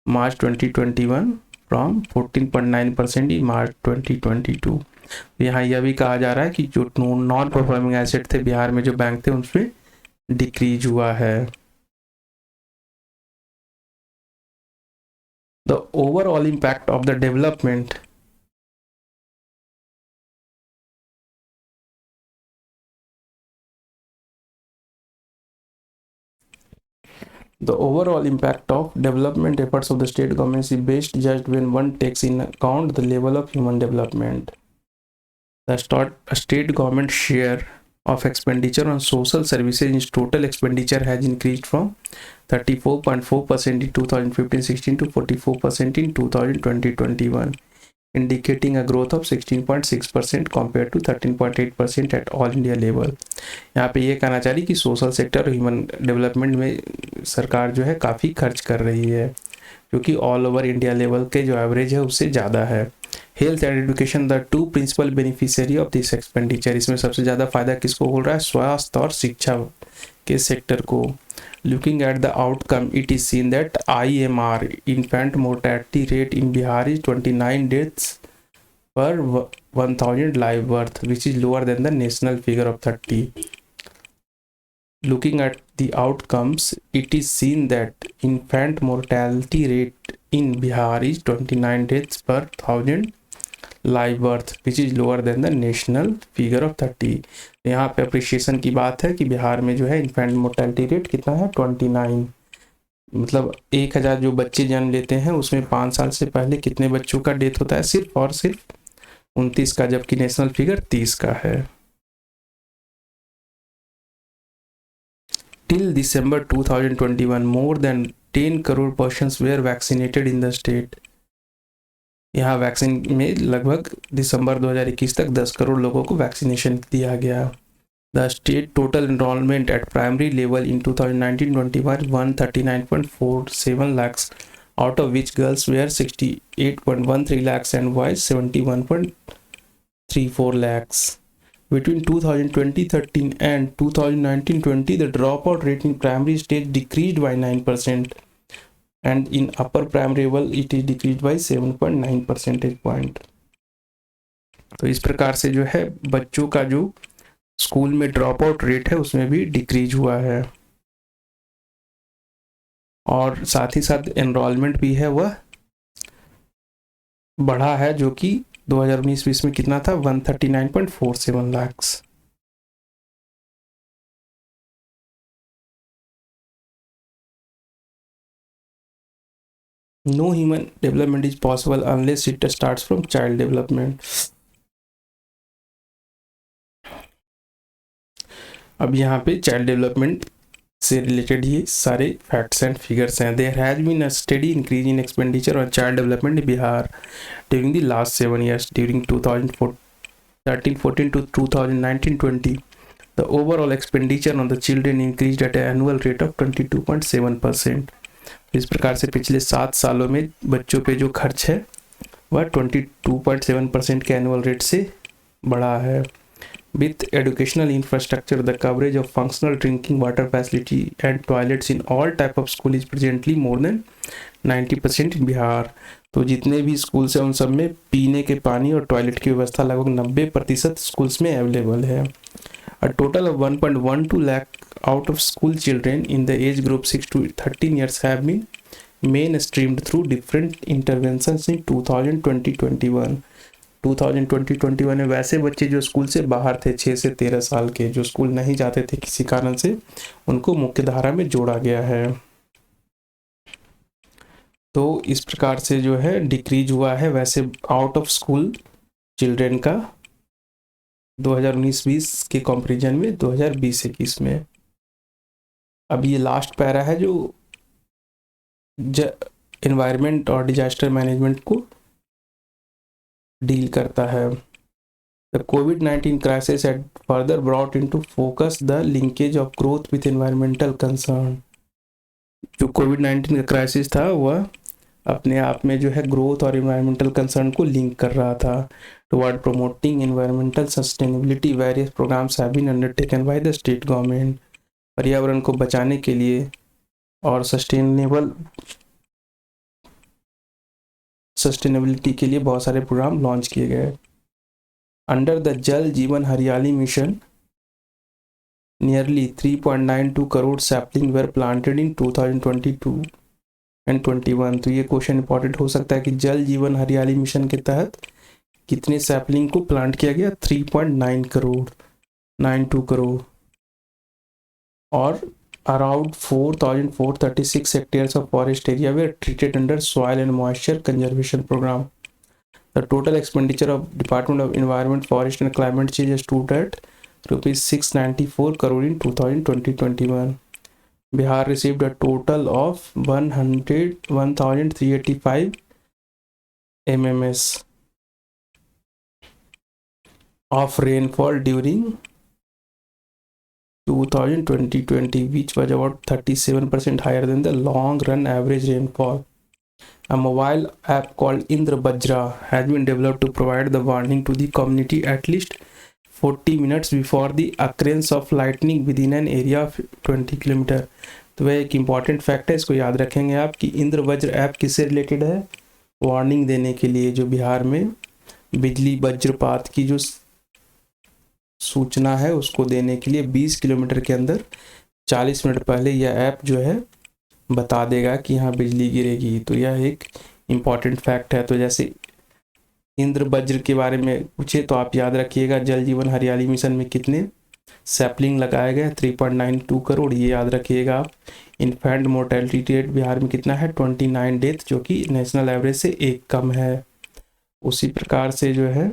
March 2021 from 14.9% in March 2022। यहाँ यह भी कहा जा रहा है कि जो नॉन परफॉर्मिंग एसेट थे बिहार में, जो बैंक थे, उनमें डिक्रीज हुआ है। The overall impact of the development of development efforts of the state government is best judged when one takes in account the level of human development। The state government share of expenditure on social services in total expenditure has increased from 34.4% in 2015-16 to 44% in 2020-21, indicating a growth of 16.6% compared to 13.8% at all India level। यहाँ पे ये कहना चाह रही कि सोशल सेक्टर और ह्यूमन डेवलपमेंट में सरकार जो है काफ़ी खर्च कर रही है, क्योंकि ऑल ओवर इंडिया लेवल के जो एवरेज है उससे ज़्यादा है। Health and education the two principal beneficiary of this expenditure. इसमें सबसे ज़्यादा फायदा किसको हो रहा है? स्वास्थ्य और शिक्षा के सेक्टर को। Looking at the outcome, it is seen that IMR, infant mortality rate in Bihar, is 29 deaths per 1000 live birth, which is lower than the national figure of 30. Looking at the outcomes, it is seen that infant mortality rate in Bihar is 29 deaths per 1000 live birth, which is lower than the national figure of 30। यहाँ पे अप्रिशिएशन की बात है कि बिहार में जो है इन्फेंट मोर्टेलिटी रेट कितना है? 29। मतलब 1000 जो बच्चे जन्म लेते हैं उसमें 5 साल से पहले कितने बच्चों का डेथ होता है? सिर्फ और सिर्फ 29 का, जबकि नेशनल फिगर 30 का है। Till December 2021 more than 10 crore persons were vaccinated in the state. यहाँ वैक्सीन में लगभग दिसंबर 2021 तक 10 करोड़ लोगों को वैक्सीनेशन दिया गया। The state total enrolment eight primary level in 2019-21 139.47 lakhs, out of which girls were 68.13 lakhs and boys 71.34 lakhs। Between 2020-13 and 2019-20, the dropout rate in primary stage decreased by 9%, and in upper primary level it is decreased by 7.9 percentage point। तो इस प्रकार से जो है बच्चों का जो स्कूल में ड्रॉप आउट रेट है उसमें भी डिक्रीज हुआ है, और साथ ही साथ एनरोलमेंट भी है वह बढ़ा है, जो कि 2019-20 में कितना था, 139.47 lakh. No human development is possible unless it starts from child development. अब यहाँ पे चाइल्ड डेवलपमेंट से रिलेटेड ये सारे फैक्ट्स एंड फिगर्स हैं। There has been a study increase in expenditure on child development in Bihar during the last 7 years, during 2013-14 to 2019-20 the overall expenditure on the children increased at an annual rate of 22.7%। इस प्रकार से पिछले 7 सालों में बच्चों पे जो खर्च है वह 22.7% के एनुअल रेट से बढ़ा है। With educational infrastructure, the coverage of functional drinking water facility and toilets in all type of school is presently more than 90% in Bihar. तो जितने भी स्कूल्स हैं उन सब में पीने के पानी और टॉयलेट की व्यवस्था लगभग 90% स्कूल्स में अवेलेबल है। A total of 1.12 lakh out of school children in the age group 6 to 13 years have been mainstreamed through different interventions in 2020-21। 2020-21 में वैसे बच्चे जो स्कूल से बाहर थे 6 से 13 साल के, जो स्कूल नहीं जाते थे किसी कारण से, उनको मुख्य धारा में जोड़ा गया है। तो इस प्रकार से जो है डिक्रीज हुआ है वैसे आउट ऑफ स्कूल चिल्ड्रेन का 2019-20 के कंपैरिजन में 2020-21 में। अब ये लास्ट पैरा है जो एनवायरनमेंट और डिजास्टर मैनेजमेंट को डील करता है। The COVID-19 crisis had further brought into focus the linkage of growth with environmental concern। जो कोविड-19 का क्राइसिस था वह अपने आप में जो है ग्रोथ और इन्वायरमेंटल कंसर्न को लिंक कर रहा था। Toward promoting environmental sustainability various programmes have been undertaken by the state government. पर्यावरण को बचाने के लिए और सस्टेनेबिलिटी के लिए बहुत सारे प्रोग्राम लॉन्च किए गए। अंडर द जल जीवन हरियाली mission nearly 3.92 crore sapling were planted in 2022 and 21। तो ये क्वेश्चन इंपॉर्टेंट हो सकता है कि जल जीवन हरियाली मिशन के तहत कितने सैपलिंग को प्लांट किया गया, 3.9 करोड़ 92 करोड़। और around 4,436 hectares of forest area were treated under soil and moisture conservation program। The total expenditure of Department of Environment, Forest and Climate Change stood at rupees 694 crore in 2020-21। Bihar received a total of 101,385 MMS of rainfall during 2020, which was about 37% higher than the long run average rainfall। A mobile app called Indra Bajra has been developed to provide the warning to the community at least 40 minutes before the occurrence of lightning within an area of 20 kilometre. तो वह एक इम्पॉर्टेंट फैक्ट है, इसको याद रखेंगे आप कि इंद्र वज्र ऐप किससे रिलेटेड है, वार्निंग देने के लिए। जो बिहार में बिजली वज्रपात की जो सूचना है उसको देने के लिए 20 किलोमीटर के अंदर 40 मिनट पहले यह ऐप जो है बता देगा कि यहाँ बिजली गिरेगी। तो यह एक इम्पॉर्टेंट फैक्ट है। तो जैसे इंद्र वज्र के बारे में पूछे तो आप याद रखिएगा जल जीवन हरियाली मिशन में कितने सैपलिंग लगाए गए, 3.92 करोड़, ये याद रखिएगा आप। इन्फेंट मोर्टेलिटी रेट बिहार में कितना है, 29 डेथ, जो कि नेशनल एवरेज से एक कम है। उसी प्रकार से जो है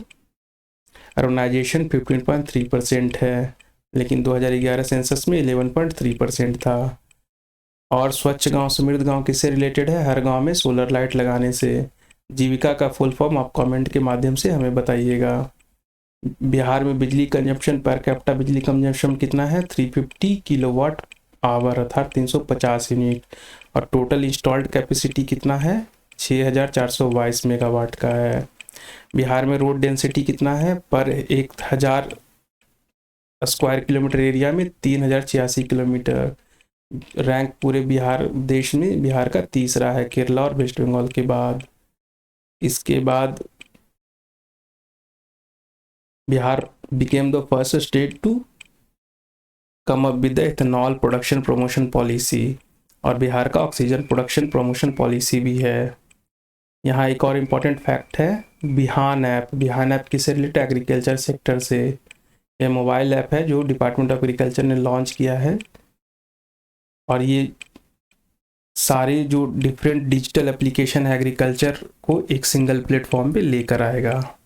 अर्बनाइजेशन 15.3% है, लेकिन 2011 सेंसस में 11.3% था। और स्वच्छ गांव समृद्ध गांव किससे रिलेटेड है, हर गांव में सोलर लाइट लगाने से। जीविका का फुल फॉर्म आप कमेंट के माध्यम से हमें बताइएगा। बिहार में बिजली कंजप्शन पर कैपिटा बिजली कंजप्शन कितना है, 350 किलोवाट आवर अर्थात 350 यूनिट। और टोटल इंस्टॉल्ड कैपेसिटी कितना है, 6422 मेगावाट का है। बिहार में रोड डेंसिटी कितना है, पर 1000 स्क्वायर किलोमीटर एरिया में 3086 किलोमीटर। रैंक पूरे बिहार देश में बिहार का तीसरा है, केरला और वेस्ट बंगाल के बाद। इसके बाद Bihar became the first state to come up with the ethanol production promotion policy, और बिहार का ऑक्सीजन प्रोडक्शन प्रमोशन पॉलिसी भी है। यहाँ एक और इम्पॉर्टेंट फैक्ट है, बिहान ऐप किससे रिलेटेड? एग्रीकल्चर सेक्टर से। यह मोबाइल ऐप है जो डिपार्टमेंट ऑफ एग्रीकल्चर ने लॉन्च किया है, और ये सारे जो डिफरेंट डिजिटल एप्लीकेशन है एग्रीकल्चर को एक सिंगल प्लेटफॉर्म पे लेकर आएगा।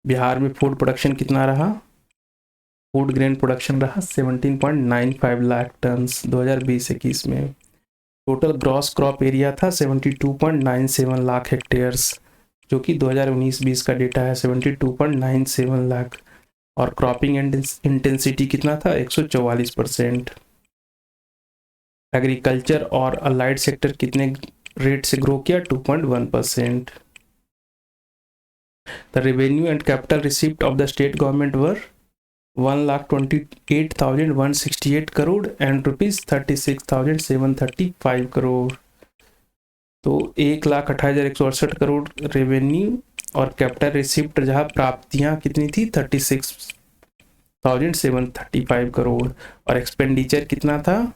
बिहार में फूड प्रोडक्शन कितना रहा? फूड ग्रेन प्रोडक्शन रहा 17.95 लाख टन 2020-21 में। टोटल ग्रॉस क्रॉप एरिया था 72.97 लाख हेक्टेयर्स, जो कि 2019-20 का डेटा है 72.97 लाख। और क्रॉपिंग इंटेंसिटी कितना था? 144%। एग्रीकल्चर और अलाइड सेक्टर कितने रेट से ग्रो किया? 2.1%। The revenue and capital receipt of the state government were 1,28,168 crore and ₹36,735 crore. तो 1,28,168 करोड़ रेवेन्यू, और कैपिटल रिसिप्ट जहाँ प्राप्तियाँ कितनी थी? 36,735 करोड़। और एक्सपेंडिचर कितना था?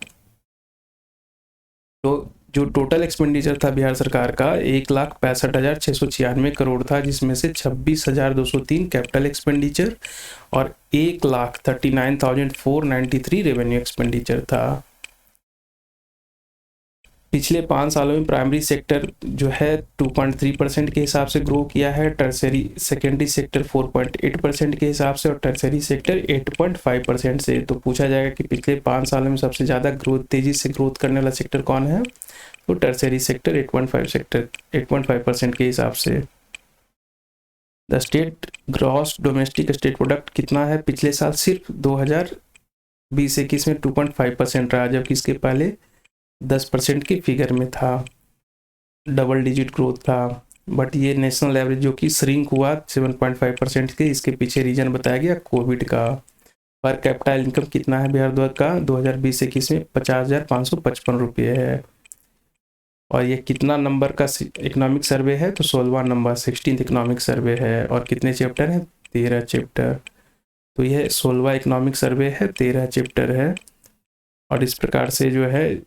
तो जो टोटल एक्सपेंडिचर था बिहार सरकार का 1,65,696 करोड़ था, जिसमें से 26,203 कैपिटल एक्सपेंडिचर और 1,39,493 रेवेन्यू एक्सपेंडिचर था। पिछले 5 सालों में प्राइमरी सेक्टर जो है 2.3% के हिसाब से ग्रो किया है, सेकेंडरी सेक्टर 4.8% के हिसाब से, और टर्सरी सेक्टर 8.5% से। तो पूछा जाएगा कि पिछले 5 सालों में सबसे ज़्यादा तेज़ी से ग्रोथ करने वाला सेक्टर कौन है? तो टर्सरी सेक्टर 8.5% के हिसाब से। The state gross domestic state product कितना है पिछले साल? सिर्फ 2020-21 में 2.5% रहा, जबकि इसके पहले 10% के फिगर में था, डबल डिजिट ग्रोथ था। बट ये नेशनल एवरेज जो कि श्रिंक हुआ 7.5% के, इसके पीछे रीजन बताया गया कोविड का। पर कैपिटल इनकम कितना है बिहार का 2020-21 में? 50,555 रुपये है। और ये कितना नंबर का इकोनॉमिक सर्वे है? तो 16वां नंबर, 16th इकोनॉमिक सर्वे है। और कितने चैप्टर हैं? 13 चैप्टर। तो यह 16वां इकोनॉमिक सर्वे है, 13 चैप्टर है। और इस प्रकार से जो है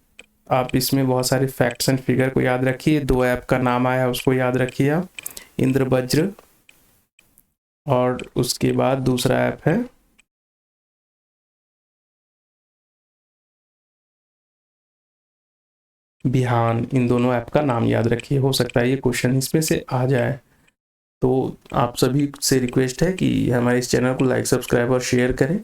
आप इसमें बहुत सारे फैक्ट्स एंड फिगर को याद रखिए। 2 ऐप का नाम आया उसको याद रखिए आप, इंद्रवज्र, और उसके बाद दूसरा ऐप है बिहान। इन दोनों ऐप का नाम याद रखिए, हो सकता है ये क्वेश्चन इसमें से आ जाए। तो आप सभी से रिक्वेस्ट है कि हमारे इस चैनल को लाइक, सब्सक्राइब और शेयर करें,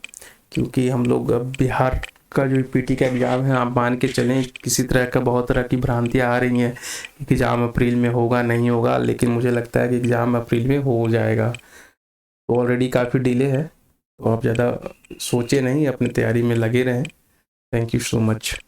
क्योंकि हम लोग अब बिहार का जो पीटी का एग्ज़ाम है, आप मान के चलें किसी तरह का बहुत तरह की भ्रांतियाँ आ रही हैं कि एग्ज़ाम अप्रैल में होगा, नहीं होगा, लेकिन मुझे लगता है कि एग्ज़ाम अप्रैल में हो जाएगा। तो ऑलरेडी काफ़ी डिले है, तो आप ज़्यादा सोचे नहीं, अपनी तैयारी में लगे रहें। Thank you so much.